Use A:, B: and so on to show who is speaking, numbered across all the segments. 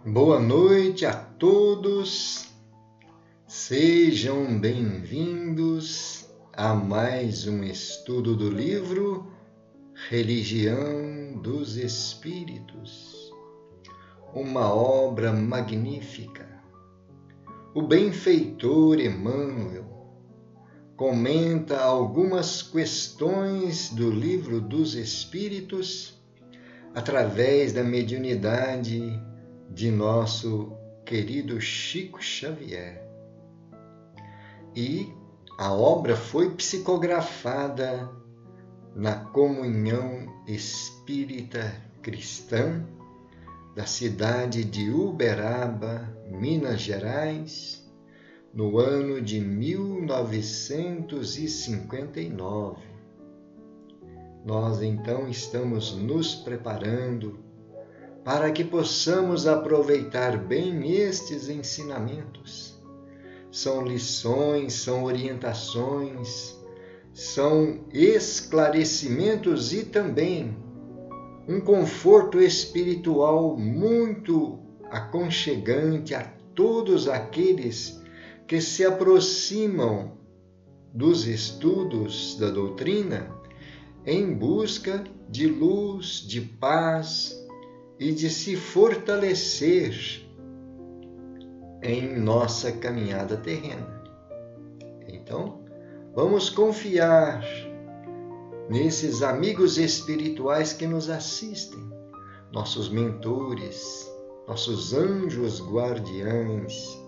A: Boa noite a todos, sejam bem-vindos a mais um estudo do livro Religião dos Espíritos, uma obra magnífica. O benfeitor Emmanuel comenta algumas questões do livro dos Espíritos através da mediunidade de nosso querido Chico Xavier. E a obra foi psicografada na Comunhão Espírita Cristã da cidade de Uberaba, Minas Gerais, no ano de 1959. Nós então estamos nos preparando para que possamos aproveitar bem estes ensinamentos. São lições, são orientações, são esclarecimentos e também um conforto espiritual muito aconchegante a todos aqueles que se aproximam dos estudos da doutrina em busca de luz, de paz e de se fortalecer em nossa caminhada terrena. Então, vamos confiar nesses amigos espirituais que nos assistem, nossos mentores, nossos anjos guardiães,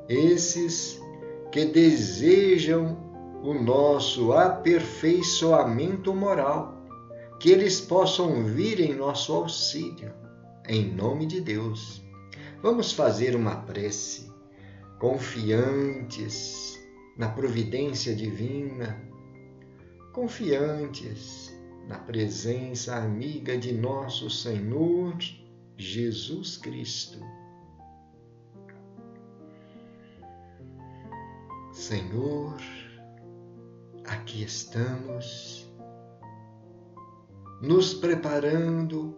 A: esses que desejam o nosso aperfeiçoamento moral, que eles possam vir em nosso auxílio, em nome de Deus. Vamos fazer uma prece, confiantes na providência divina, confiantes na presença amiga de nosso Senhor Jesus Cristo. Senhor, aqui estamos, nos preparando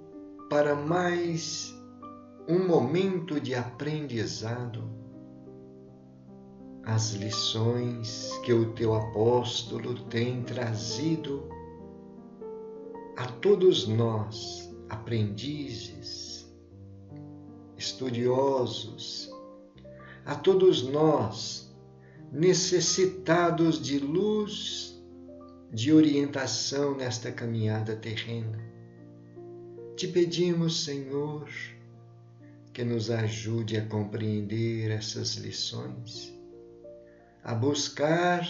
A: para mais um momento de aprendizado. as lições que o teu apóstolo tem trazido a todos nós, aprendizes, estudiosos, a todos nós, necessitados de luz, de orientação nesta caminhada terrena. Te pedimos, Senhor, que nos ajude a compreender essas lições, a buscar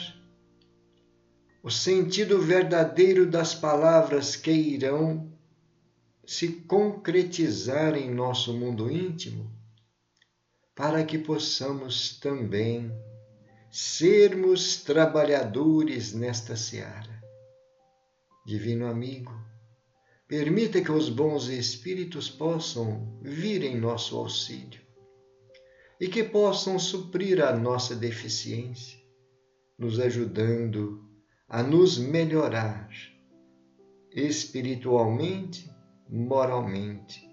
A: o sentido verdadeiro das palavras que irão se concretizar em nosso mundo íntimo, para que possamos também sermos trabalhadores nesta seara. Divino amigo, permita que os bons espíritos possam vir em nosso auxílio e que possam suprir a nossa deficiência, nos ajudando a nos melhorar espiritualmente, moralmente.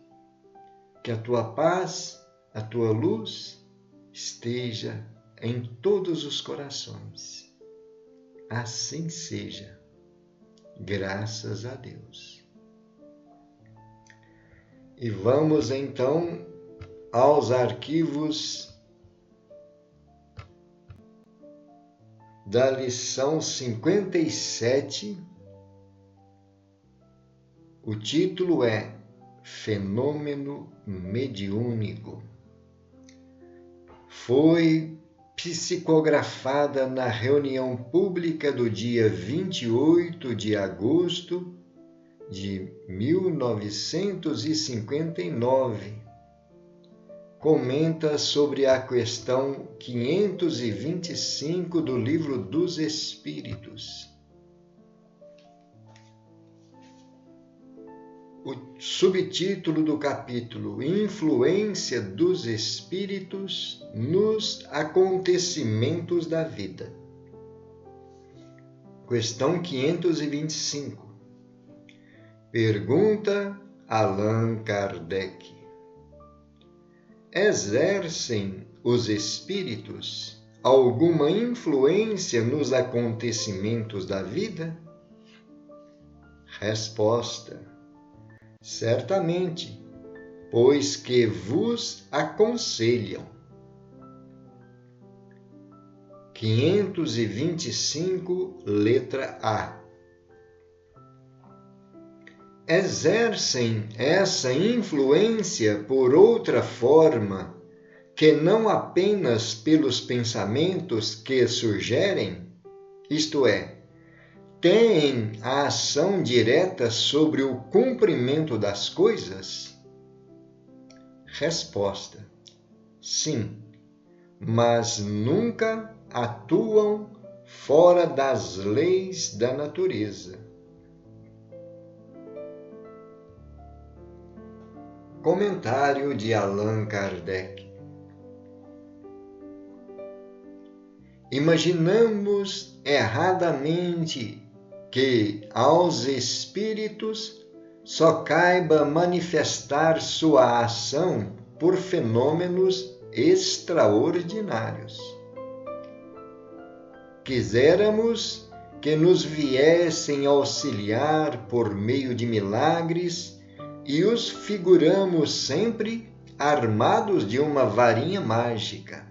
A: Que a tua paz, a tua luz esteja em todos os corações. Assim seja. Graças a Deus. E vamos então aos arquivos da lição 57. O título é Fenômeno Mediúnico. Foi psicografada na reunião pública do dia 28 de agosto de 1959. Comenta sobre a questão 525 do Livro dos Espíritos. O subtítulo do capítulo: Influência dos Espíritos nos acontecimentos da vida. Questão 525. Pergunta Allan Kardec: exercem os espíritos alguma influência nos acontecimentos da vida? Resposta: certamente, pois que vos aconselham. 525, letra A. Exercem essa influência por outra forma que não apenas pelos pensamentos que sugerem, isto é, têm a ação direta sobre o cumprimento das coisas? Resposta: sim, mas nunca atuam fora das leis da natureza. Comentário de Allan Kardec. Imaginamos erradamente que aos espíritos só caiba manifestar sua ação por fenômenos extraordinários. Quiséramos que nos viessem auxiliar por meio de milagres e os figuramos sempre armados de uma varinha mágica.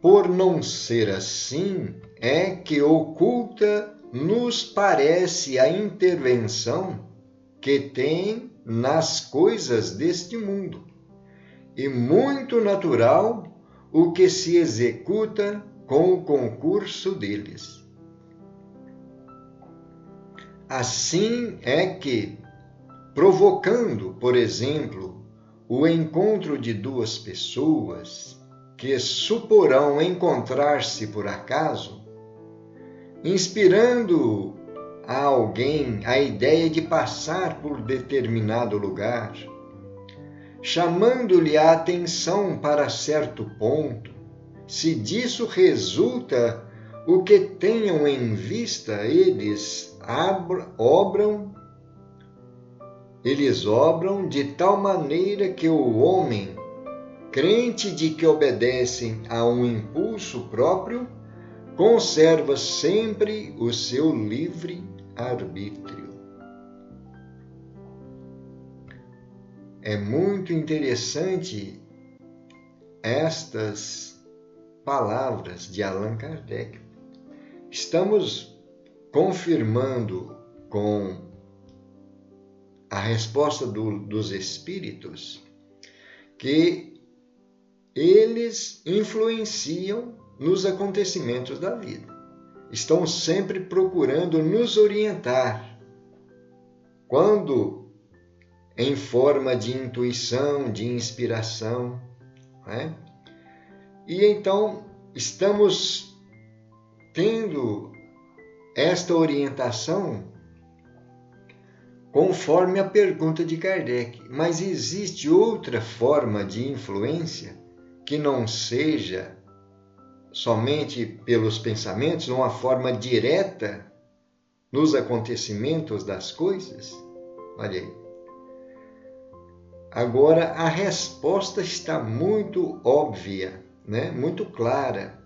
A: Por não ser assim, é que oculta nos parece a intervenção que tem nas coisas deste mundo, e muito natural o que se executa com o concurso deles. Assim é que, provocando, por exemplo, o encontro de duas pessoas que suporão encontrar-se por acaso, inspirando a alguém a ideia de passar por determinado lugar, chamando-lhe a atenção para certo ponto, se disso resulta o que tenham em vista, eles obram de tal maneira que o homem crente de que obedecem a um impulso próprio, conserva sempre o seu livre arbítrio. É muito interessante estas palavras de Allan Kardec. Estamos confirmando com a resposta dos espíritos que eles influenciam nos acontecimentos da vida. Estão sempre procurando nos orientar, quando em forma de intuição, de inspiração, né? E então estamos tendo esta orientação conforme a pergunta de Kardec. Mas existe outra forma de influência que não seja somente pelos pensamentos, uma forma direta nos acontecimentos das coisas? Olha aí. Agora, a resposta está muito óbvia, né? Muito clara.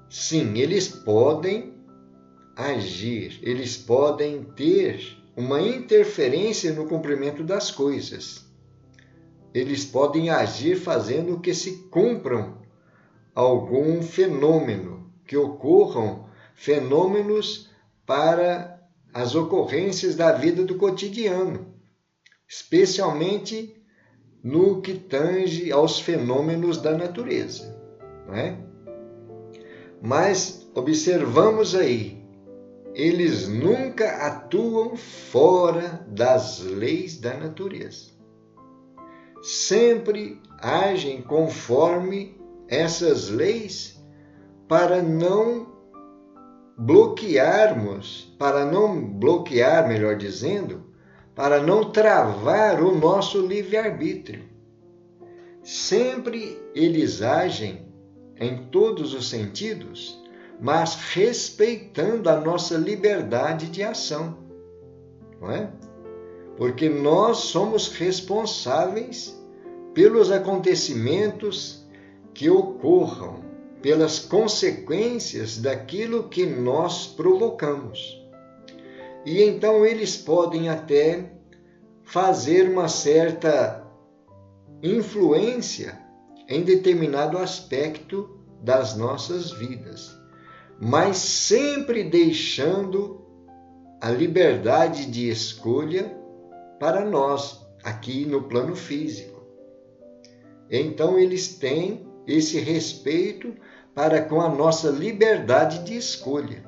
A: Sim, eles podem agir, eles podem ter uma interferência no cumprimento das coisas. Eles podem agir fazendo que se cumpram algum fenômeno, que ocorram fenômenos para as ocorrências da vida do cotidiano, especialmente no que tange aos fenômenos da natureza, não é? Mas observamos aí, eles nunca atuam fora das leis da natureza. Sempre agem conforme essas leis para não bloquear, melhor dizendo, para não travar o nosso livre-arbítrio. Sempre eles agem em todos os sentidos, mas respeitando a nossa liberdade de ação, não é? Porque nós somos responsáveis pelos acontecimentos que ocorram, pelas consequências daquilo que nós provocamos. E então eles podem até fazer uma certa influência em determinado aspecto das nossas vidas, mas sempre deixando a liberdade de escolha para nós, aqui no plano físico. Então eles têm esse respeito para com a nossa liberdade de escolha.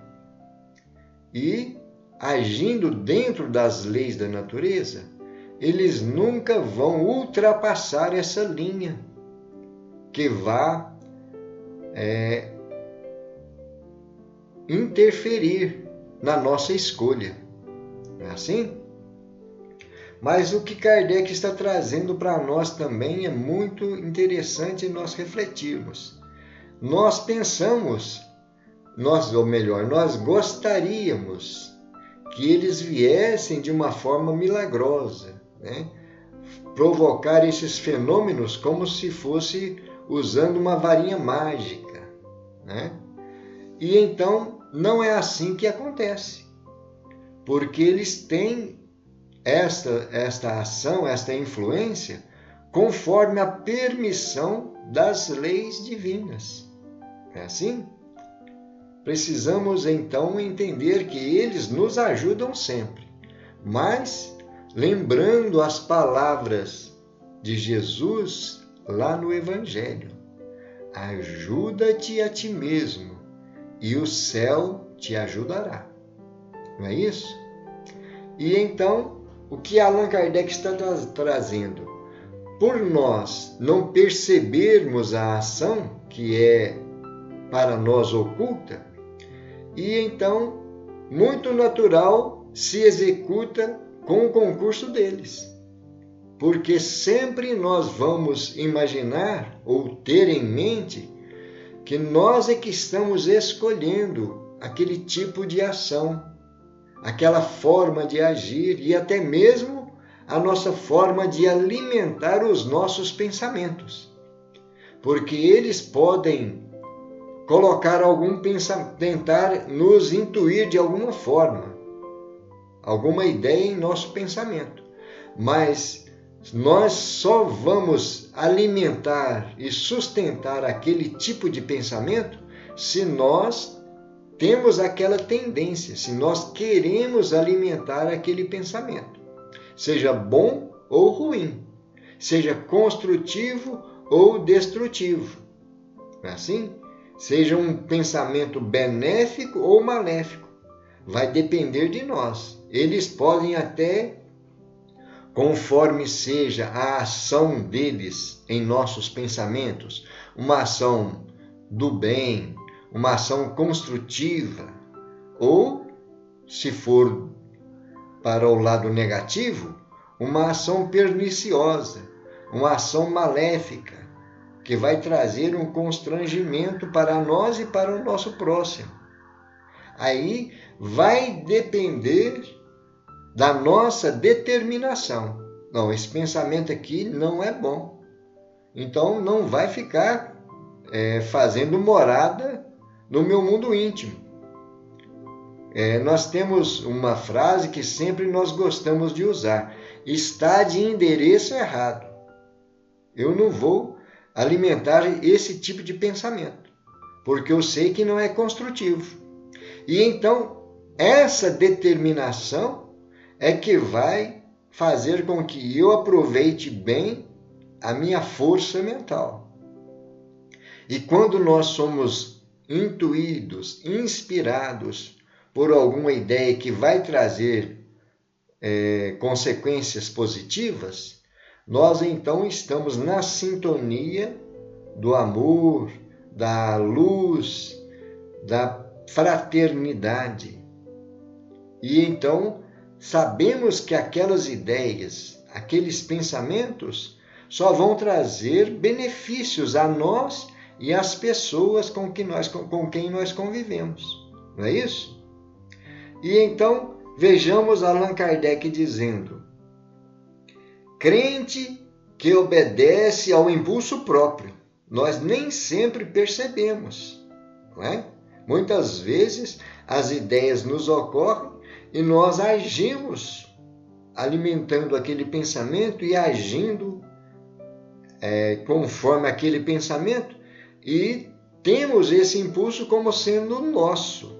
A: E, agindo dentro das leis da natureza, eles nunca vão ultrapassar essa linha que vá interferir na nossa escolha. Não é assim? Mas o que Kardec está trazendo para nós também é muito interessante nós refletirmos. Nós pensamos, nós gostaríamos que eles viessem de uma forma milagrosa, né? Provocar esses fenômenos como se fosse usando uma varinha mágica, né? E então não é assim que acontece, porque eles têm esta ação, esta influência, conforme a permissão das leis divinas. É assim? Precisamos então entender que eles nos ajudam sempre, mas lembrando as palavras de Jesus lá no Evangelho: ajuda-te a ti mesmo e o céu te ajudará. Não é isso? E então, o que Allan Kardec está trazendo? Por nós não percebermos a ação que é para nós oculta, e então, muito natural, se executa com o concurso deles. Porque sempre nós vamos imaginar ou ter em mente que nós é que estamos escolhendo aquele tipo de ação, aquela forma de agir e até mesmo a nossa forma de alimentar os nossos pensamentos. porque eles podem colocar algum pensamento, tentar nos intuir de alguma forma, alguma ideia em nosso pensamento. Mas nós só vamos alimentar e sustentar aquele tipo de pensamento se nós temos aquela tendência, se nós queremos alimentar aquele pensamento, seja bom ou ruim, seja construtivo ou destrutivo. Não é assim? Seja um pensamento benéfico ou maléfico. Vai depender de nós. Eles podem até, conforme seja a ação deles em nossos pensamentos, uma ação do bem, uma ação construtiva, ou, se for para o lado negativo, uma ação perniciosa, uma ação maléfica, que vai trazer um constrangimento para nós e para o nosso próximo. Aí vai depender da nossa determinação. Não, esse pensamento aqui não é bom. Então não vai ficar fazendo morada no meu mundo íntimo. Nós temos uma frase que sempre nós gostamos de usar: está de endereço errado. Eu não vou alimentar esse tipo de pensamento, porque eu sei que não é construtivo. E então, essa determinação é que vai fazer com que eu aproveite bem a minha força mental. E quando nós somos intuídos, inspirados por alguma ideia que vai trazer consequências positivas, nós então estamos na sintonia do amor, da luz, da fraternidade. E então sabemos que aquelas ideias, aqueles pensamentos só vão trazer benefícios a nós e às pessoas com quem nós convivemos. Não é isso? E então vejamos Allan Kardec dizendo: crente que obedece ao impulso próprio, nós nem sempre percebemos, não é? Muitas vezes as ideias nos ocorrem e nós agimos alimentando aquele pensamento e agindo conforme aquele pensamento, e temos esse impulso como sendo nosso.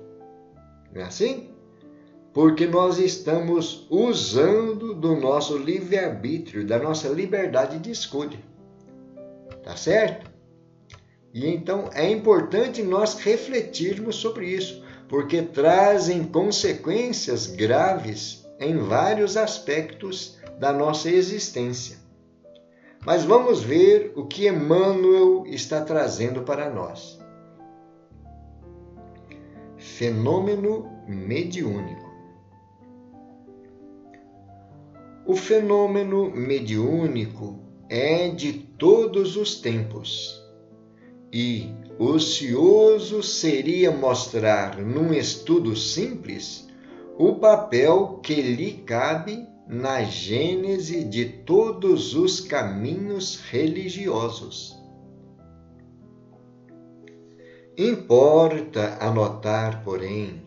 A: Não é assim? Porque nós estamos usando do nosso livre-arbítrio, da nossa liberdade de escolha. Tá certo? E então é importante nós refletirmos sobre isso, porque trazem consequências graves em vários aspectos da nossa existência. Mas vamos ver o que Emmanuel está trazendo para nós. Fenômeno mediúnico. O fenômeno mediúnico é de todos os tempos, e ocioso seria mostrar num estudo simples o papel que lhe cabe na gênese de todos os caminhos religiosos. Importa anotar, porém,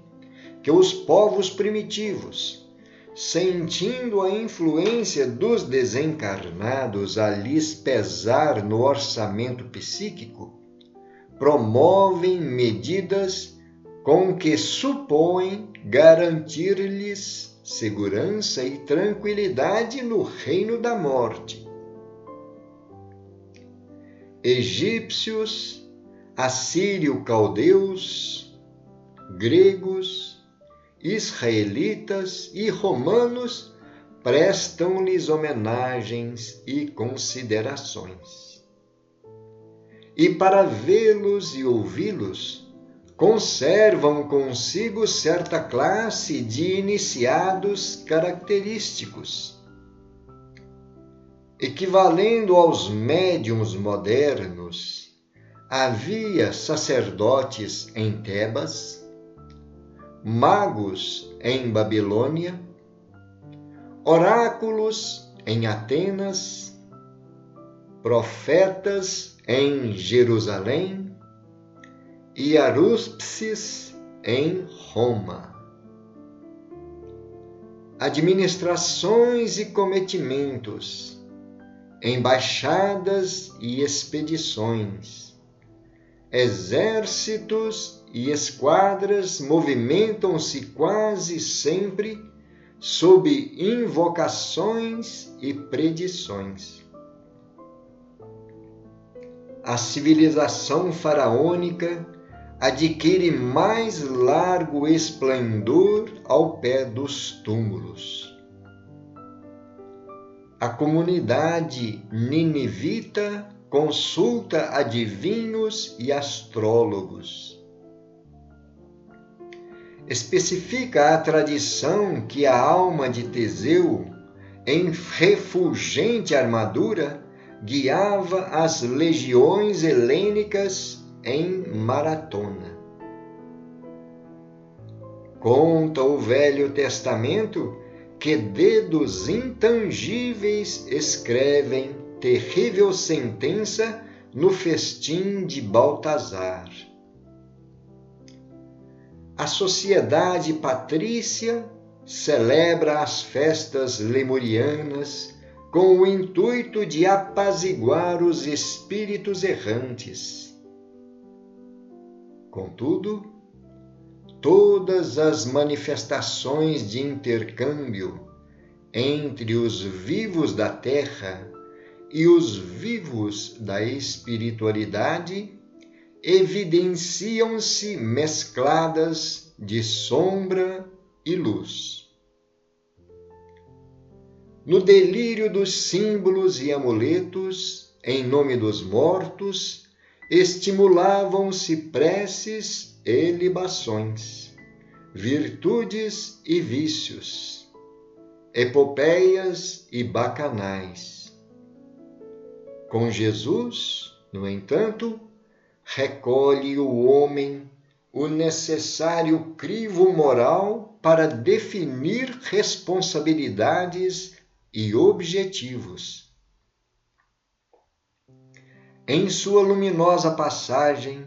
A: que os povos primitivos, sentindo a influência dos desencarnados a lhes pesar no orçamento psíquico, promovem medidas com que supõem garantir-lhes segurança e tranquilidade no reino da morte. Egípcios, assírio-caldeus, gregos, israelitas e romanos prestam-lhes homenagens e considerações. E para vê-los e ouvi-los, conservam consigo certa classe de iniciados característicos, equivalendo aos médiuns modernos. Havia sacerdotes em Tebas, magos em Babilônia, oráculos em Atenas, profetas em Jerusalém e Aruspsis em Roma. Administrações e cometimentos, embaixadas e expedições, exércitos e esquadras movimentam-se quase sempre sob invocações e predições. A civilização faraônica adquire mais largo esplendor ao pé dos túmulos. A comunidade ninivita consulta adivinhos e astrólogos. Especifica a tradição que a alma de Teseu, em refulgente armadura, guiava as legiões helênicas em maratona. Conta o Velho Testamento que dedos intangíveis escrevem terrível sentença no festim de Baltazar. A sociedade patrícia celebra as festas lemurianas com o intuito de apaziguar os espíritos errantes. Contudo, todas as manifestações de intercâmbio entre os vivos da terra e os vivos da espiritualidade evidenciam-se mescladas de sombra e luz. No delírio dos símbolos e amuletos, em nome dos mortos, estimulavam-se preces e libações, virtudes e vícios, epopeias e bacanais. Com Jesus, no entanto, recolhe o homem o necessário crivo moral para definir responsabilidades e objetivos. Em sua luminosa passagem,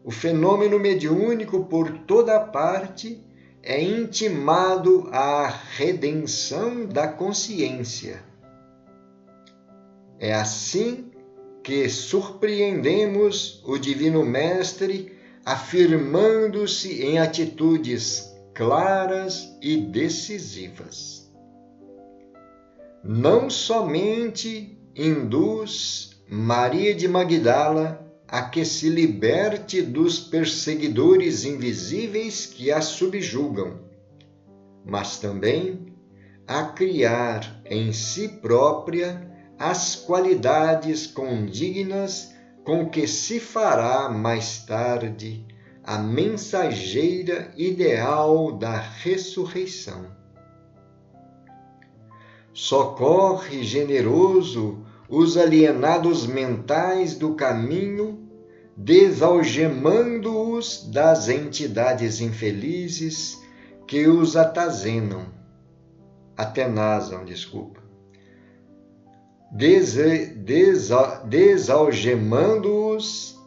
A: o fenômeno mediúnico por toda parte é intimado à redenção da consciência. É assim que surpreendemos o Divino Mestre afirmando-se em atitudes claras e decisivas. Não somente induz Maria de Magdala a que se liberte dos perseguidores invisíveis que a subjugam, mas também a criar em si própria as qualidades condignas com que se fará mais tarde a mensageira ideal da ressurreição. Socorre generoso os alienados mentais do caminho, desalgemando-os das entidades infelizes que os atenazam, desalgemando-os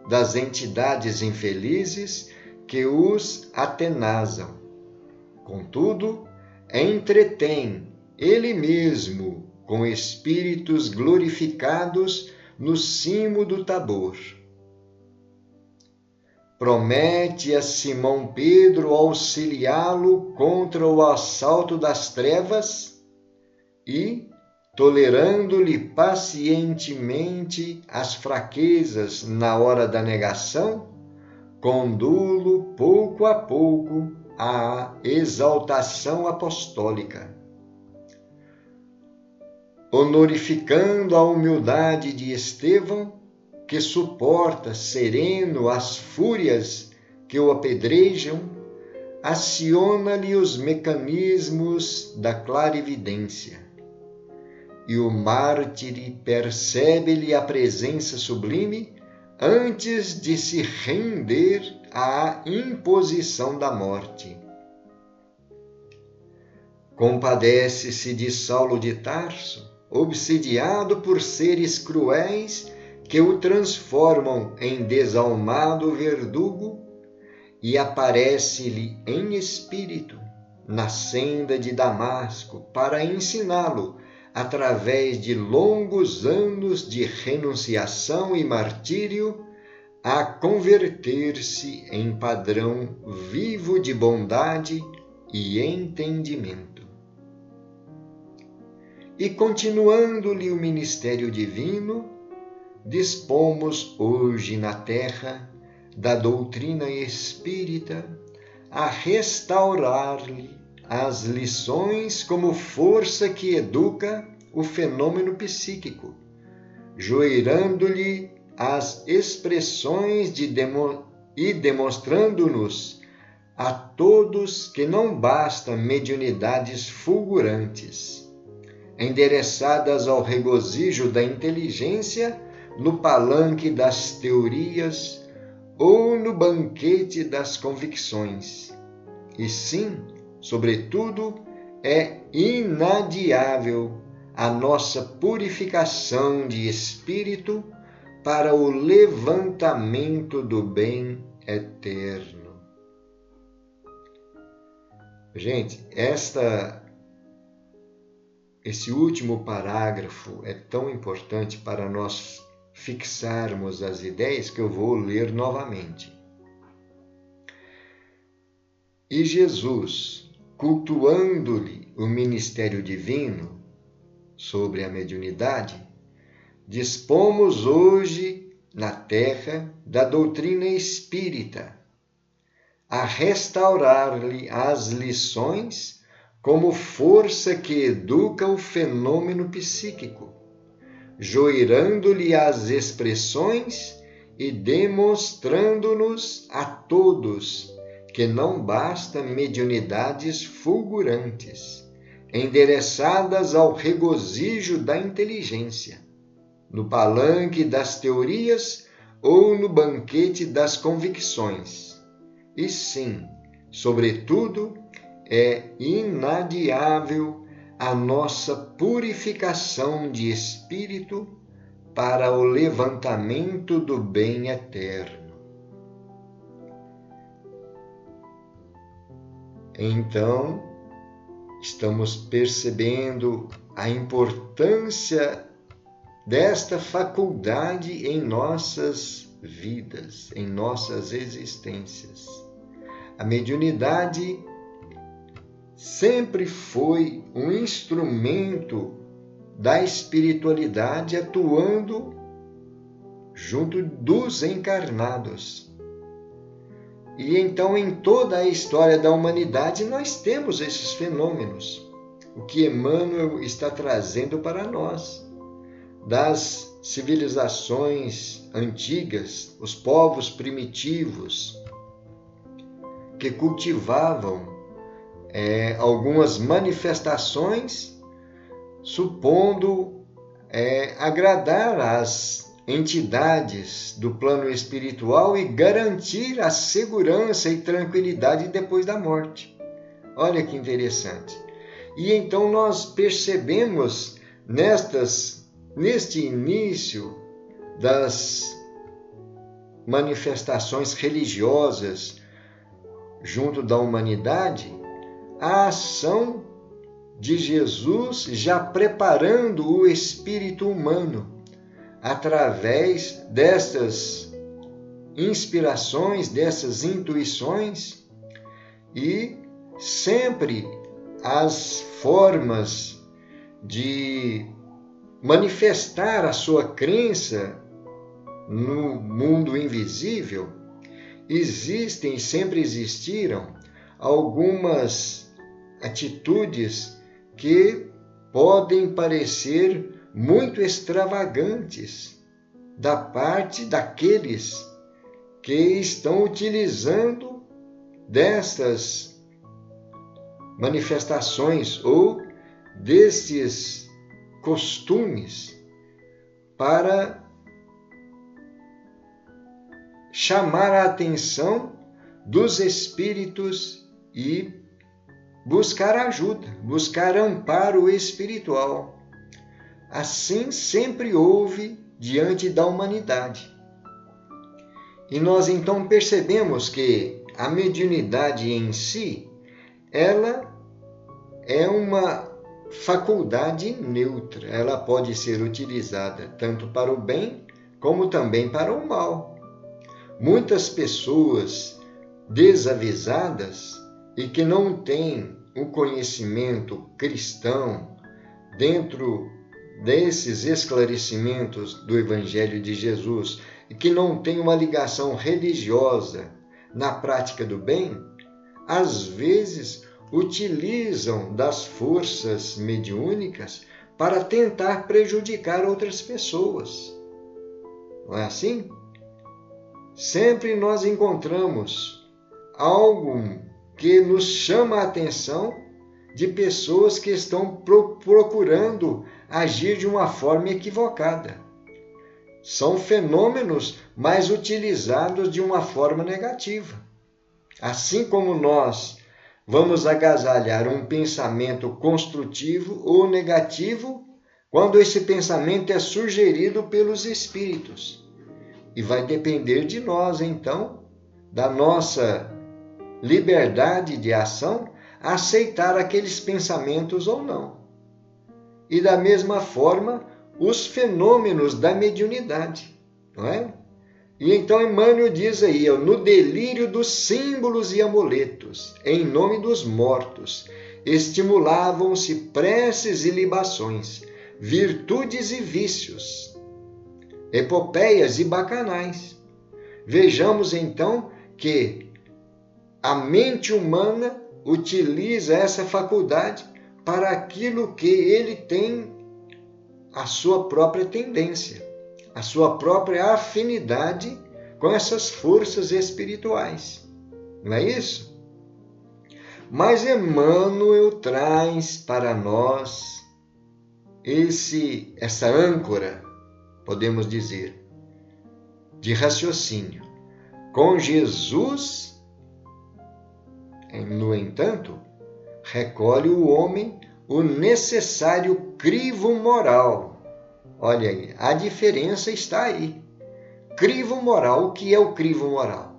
A: das entidades infelizes que os atenazam. Contudo, entretém ele mesmo com espíritos glorificados no cimo do Tabor. Promete a Simão Pedro auxiliá-lo contra o assalto das trevas e, tolerando-lhe pacientemente as fraquezas na hora da negação, condu-lo pouco a pouco à exaltação apostólica. Honorificando a humildade de Estevão, que suporta sereno as fúrias que o apedrejam, aciona-lhe os mecanismos da clarividência. E o mártir percebe-lhe a presença sublime antes de se render à imposição da morte. Compadece-se de Saulo de Tarso, obsidiado por seres cruéis que o transformam em desalmado verdugo, e aparece-lhe em espírito na senda de Damasco para ensiná-lo, através de longos anos de renunciação e martírio, a converter-se em padrão vivo de bondade e entendimento. E continuando-lhe o ministério divino, dispomos hoje na terra da doutrina espírita a restaurar-lhe as lições como força que educa o fenômeno psíquico, joeirando-lhe as expressões e demonstrando-nos a todos que não basta mediunidades fulgurantes, endereçadas ao regozijo da inteligência no palanque das teorias ou no banquete das convicções. E sim, sobretudo, é inadiável a nossa purificação de espírito para o levantamento do bem eterno. Gente, esse último parágrafo é tão importante para nós fixarmos as ideias que eu vou ler novamente. E Jesus, cultuando-lhe o ministério divino sobre a mediunidade, dispomos hoje na terra da doutrina espírita a restaurar-lhe as lições como força que educa o fenômeno psíquico, joeirando-lhe as expressões e demonstrando-nos a todos que não basta mediunidades fulgurantes, endereçadas ao regozijo da inteligência, no palanque das teorias ou no banquete das convicções. E sim, sobretudo, é inadiável a nossa purificação de espírito para o levantamento do bem eterno. Então, estamos percebendo a importância desta faculdade em nossas vidas, em nossas existências. A mediunidade sempre foi um instrumento da espiritualidade atuando junto dos encarnados. E então, em toda a história da humanidade, nós temos esses fenômenos, o que Emmanuel está trazendo para nós, das civilizações antigas, os povos primitivos, que cultivavam algumas manifestações, supondo agradar às entidades do plano espiritual e garantir a segurança e tranquilidade depois da morte. Olha que interessante. E então nós percebemos neste início das manifestações religiosas junto da humanidade, a ação de Jesus já preparando o espírito humano através dessas inspirações, dessas intuições, e sempre as formas de manifestar a sua crença no mundo invisível. Existem, sempre existiram, algumas atitudes que podem parecer muito extravagantes da parte daqueles que estão utilizando dessas manifestações ou desses costumes para chamar a atenção dos espíritos e buscar ajuda, buscar amparo espiritual. assim sempre houve diante da humanidade. E nós então percebemos que a mediunidade em si, ela é uma faculdade neutra. Ela pode ser utilizada tanto para o bem como também para o mal. Muitas pessoas desavisadas e que não têm o conhecimento cristão dentro desses esclarecimentos do Evangelho de Jesus e que não têm uma ligação religiosa na prática do bem, às vezes utilizam das forças mediúnicas para tentar prejudicar outras pessoas. Não é assim? Sempre nós encontramos algo que nos chama a atenção de pessoas que estão procurando agir de uma forma equivocada. São fenômenos mais utilizados de uma forma negativa. Assim como nós vamos agasalhar um pensamento construtivo ou negativo quando esse pensamento é sugerido pelos espíritos. E vai depender de nós, então, da nossa liberdade de ação, aceitar aqueles pensamentos ou não. E da mesma forma, os fenômenos da mediunidade, não é? E então Emmanuel diz aí, no delírio dos símbolos e amuletos, em nome dos mortos, estimulavam-se preces e libações, virtudes e vícios, epopeias e bacanais. Vejamos então que a mente humana utiliza essa faculdade para aquilo que ele tem a sua própria tendência, a sua própria afinidade com essas forças espirituais. Não é isso? Mas Emmanuel traz para nós essa âncora, podemos dizer, de raciocínio. Com Jesus, no entanto, recolhe o homem o necessário crivo moral. Olha aí, a diferença está aí. Crivo moral, o que é o crivo moral?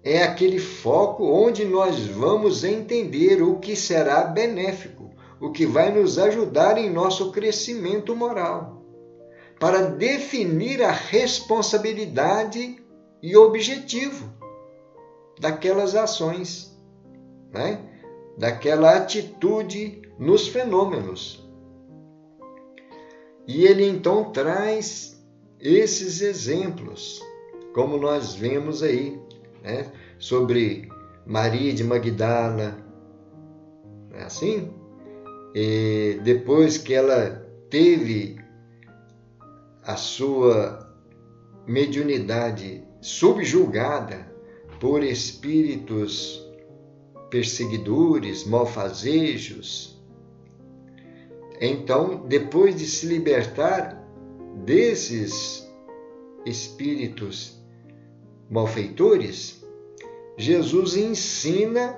A: É aquele foco onde nós vamos entender o que será benéfico, o que vai nos ajudar em nosso crescimento moral, para definir a responsabilidade e objetivo daquelas ações, né? Daquela atitude nos fenômenos. E ele então traz esses exemplos, como nós vemos aí, né? Sobre Maria de Magdala, não é assim? E depois que ela teve a sua mediunidade subjugada por espíritos perseguidores, malfazejos, então, depois de se libertar desses espíritos malfeitores, Jesus ensina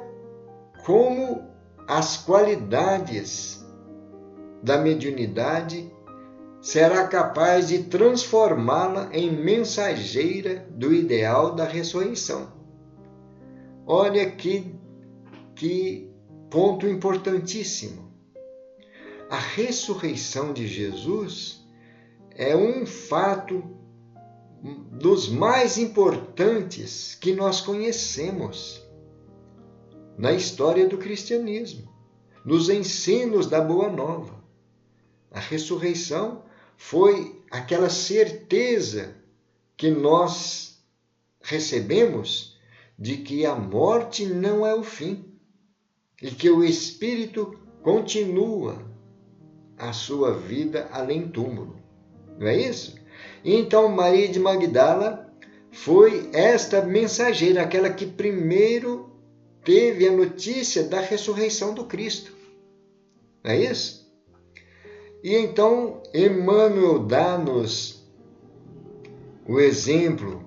A: como as qualidades da mediunidade será capaz de transformá-la em mensageira do ideal da ressurreição. Olha que ponto importantíssimo. A ressurreição de Jesus é um fato dos mais importantes que nós conhecemos na história do cristianismo, nos ensinos da Boa Nova. A ressurreição foi aquela certeza que nós recebemos de que a morte não é o fim e que o espírito continua a sua vida além túmulo. Não é isso? Então Maria de Magdala foi esta mensageira, aquela que primeiro teve a notícia da ressurreição do Cristo. Não é isso? E então Emmanuel dá-nos o exemplo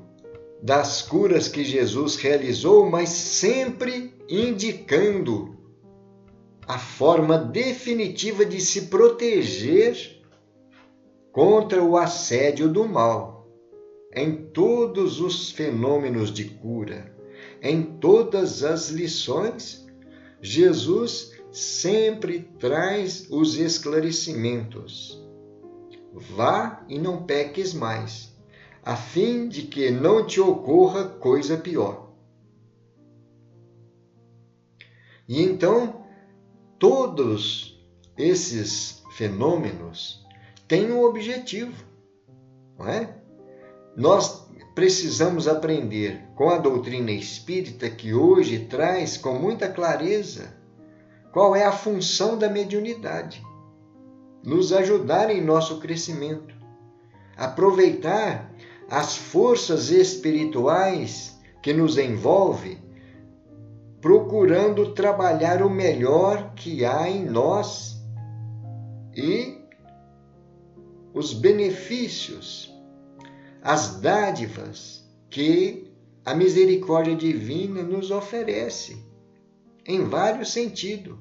A: das curas que Jesus realizou, mas sempre indicando a forma definitiva de se proteger contra o assédio do mal, em todos os fenômenos de cura, em todas as lições, Jesus sempre traz os esclarecimentos. Vá e não peques mais, a fim de que não te ocorra coisa pior. E então, todos esses fenômenos têm um objetivo, não é? Nós precisamos aprender com a doutrina espírita, que hoje traz com muita clareza qual é a função da mediunidade. Nos ajudar em nosso crescimento, aproveitar as forças espirituais que nos envolvem, procurando trabalhar o melhor que há em nós e os benefícios, as dádivas que a misericórdia divina nos oferece, em vários sentidos,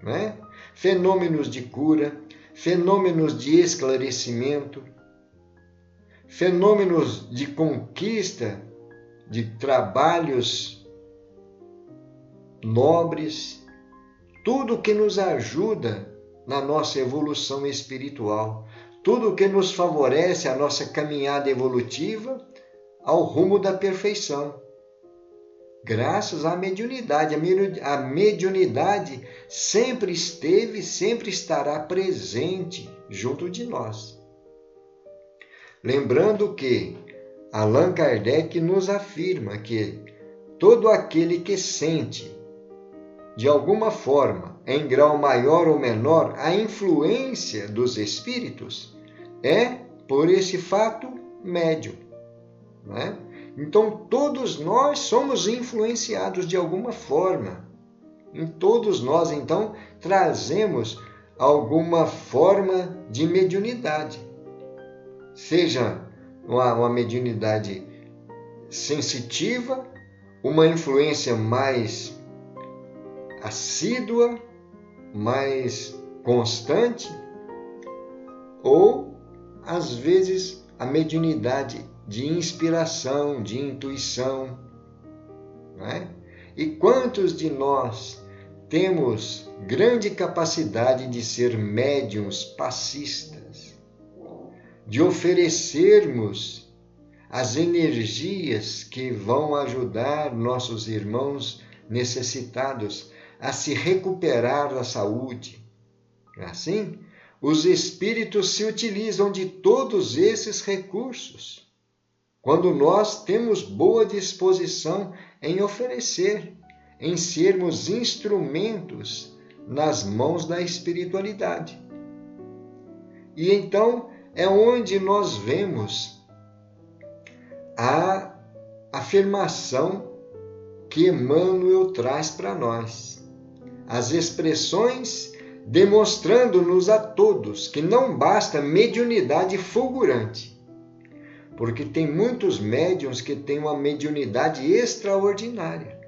A: não é? Fenômenos de cura, fenômenos de esclarecimento, fenômenos de conquista de trabalhos nobres, tudo que nos ajuda na nossa evolução espiritual, tudo que nos favorece a nossa caminhada evolutiva ao rumo da perfeição. Graças à mediunidade. A mediunidade sempre esteve, sempre estará presente junto de nós. Lembrando que Allan Kardec nos afirma que todo aquele que sente, de alguma forma, em grau maior ou menor, a influência dos espíritos, é, por esse fato, médium, não é? Então, todos nós somos influenciados de alguma forma. Em todos nós, então, trazemos alguma forma de mediunidade. Seja uma mediunidade sensitiva, uma influência mais assídua, mais constante, ou, às vezes, a mediunidade de inspiração, de intuição, não é? E quantos de nós temos grande capacidade de ser médiuns passistas, de oferecermos as energias que vão ajudar nossos irmãos necessitados a se recuperar da saúde. Assim, os espíritos se utilizam de todos esses recursos, quando nós temos boa disposição em oferecer, em sermos instrumentos nas mãos da espiritualidade. E então é onde nós vemos a afirmação que Emmanuel traz para nós. As expressões demonstrando-nos a todos que não basta mediunidade fulgurante, porque tem muitos médiuns que têm uma mediunidade extraordinária,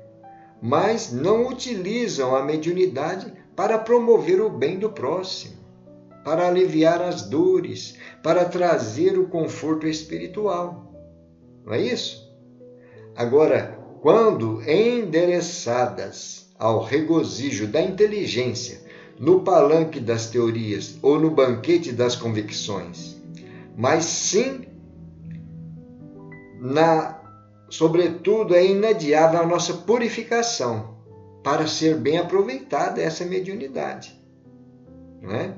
A: mas não utilizam a mediunidade para promover o bem do próximo, para aliviar as dores, para trazer o conforto espiritual. Não é isso? Agora, quando endereçadas ao regozijo da inteligência, no palanque das teorias ou no banquete das convicções, mas sim, sobretudo, é inadiável a nossa purificação para ser bem aproveitada essa mediunidade, não é?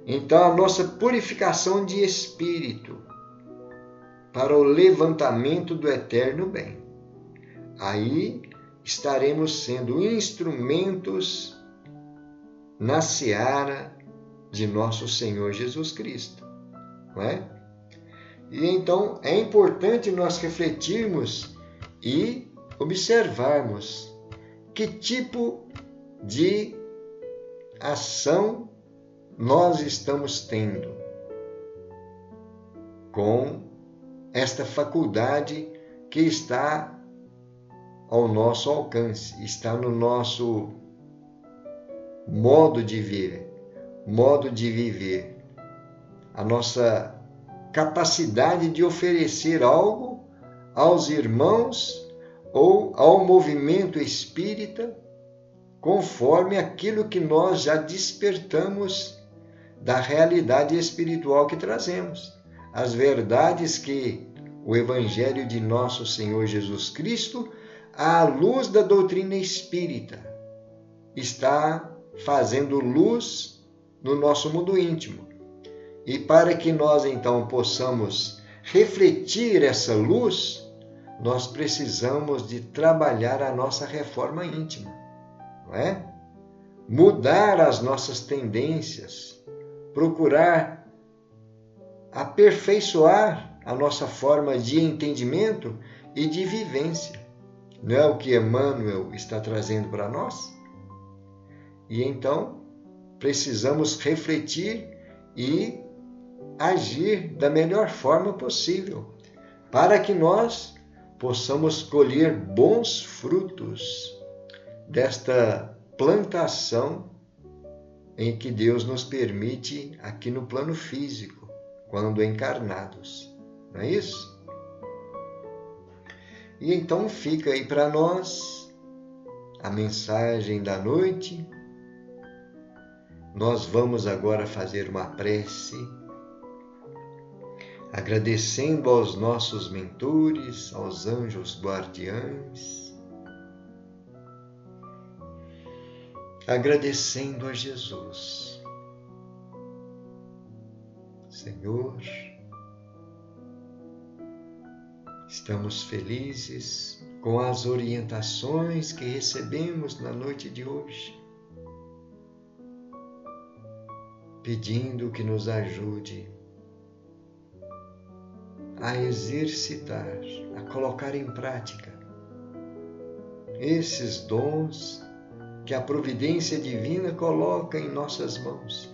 A: Então, a nossa purificação de espírito para o levantamento do eterno bem. Aí estaremos sendo instrumentos na seara de nosso Senhor Jesus Cristo, não é? E então é importante nós refletirmos e observarmos que tipo de ação nós estamos tendo com esta faculdade que está ao nosso alcance, está no nosso modo de viver. a nossa capacidade de oferecer algo aos irmãos ou ao movimento espírita, conforme aquilo que nós já despertamos da realidade espiritual que trazemos, as verdades que o Evangelho de nosso Senhor Jesus Cristo, à luz da doutrina espírita, está fazendo luz no nosso mundo íntimo. E para que nós então possamos refletir essa luz, nós precisamos de trabalhar a nossa reforma íntima, não é? Mudar as nossas tendências, procurar aperfeiçoar a nossa forma de entendimento e de vivência. Não é o que Emmanuel está trazendo para nós? E então precisamos refletir e agir da melhor forma possível, para que nós possamos colher bons frutos desta plantação em que Deus nos permite aqui no plano físico, quando encarnados. Não é isso? E então fica aí para nós a mensagem da noite. Nós vamos agora fazer uma prece, agradecendo aos nossos mentores, aos anjos guardiães, agradecendo a Jesus. Senhor, estamos felizes com as orientações que recebemos na noite de hoje, pedindo que nos ajude a exercitar, a colocar em prática esses dons que a providência divina coloca em nossas mãos,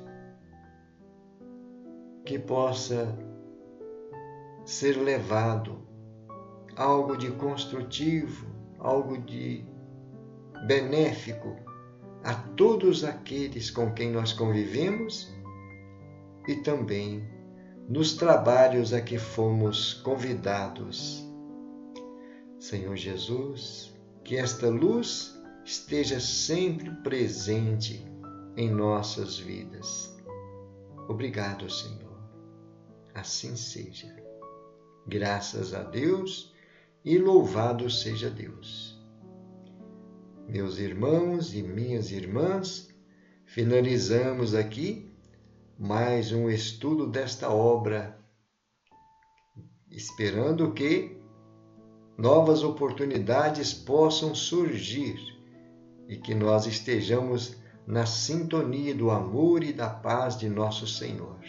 A: que possa ser levado algo de construtivo, algo de benéfico a todos aqueles com quem nós convivemos e também nos trabalhos a que fomos convidados. Senhor Jesus, que esta luz esteja sempre presente em nossas vidas. Obrigado, Senhor. Assim seja. Graças a Deus e louvado seja Deus. Meus irmãos e minhas irmãs, finalizamos aqui mais um estudo desta obra, esperando que novas oportunidades possam surgir e que nós estejamos na sintonia do amor e da paz de nosso Senhor.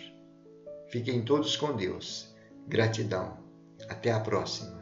A: Fiquem todos com Deus. Gratidão. Até a próxima.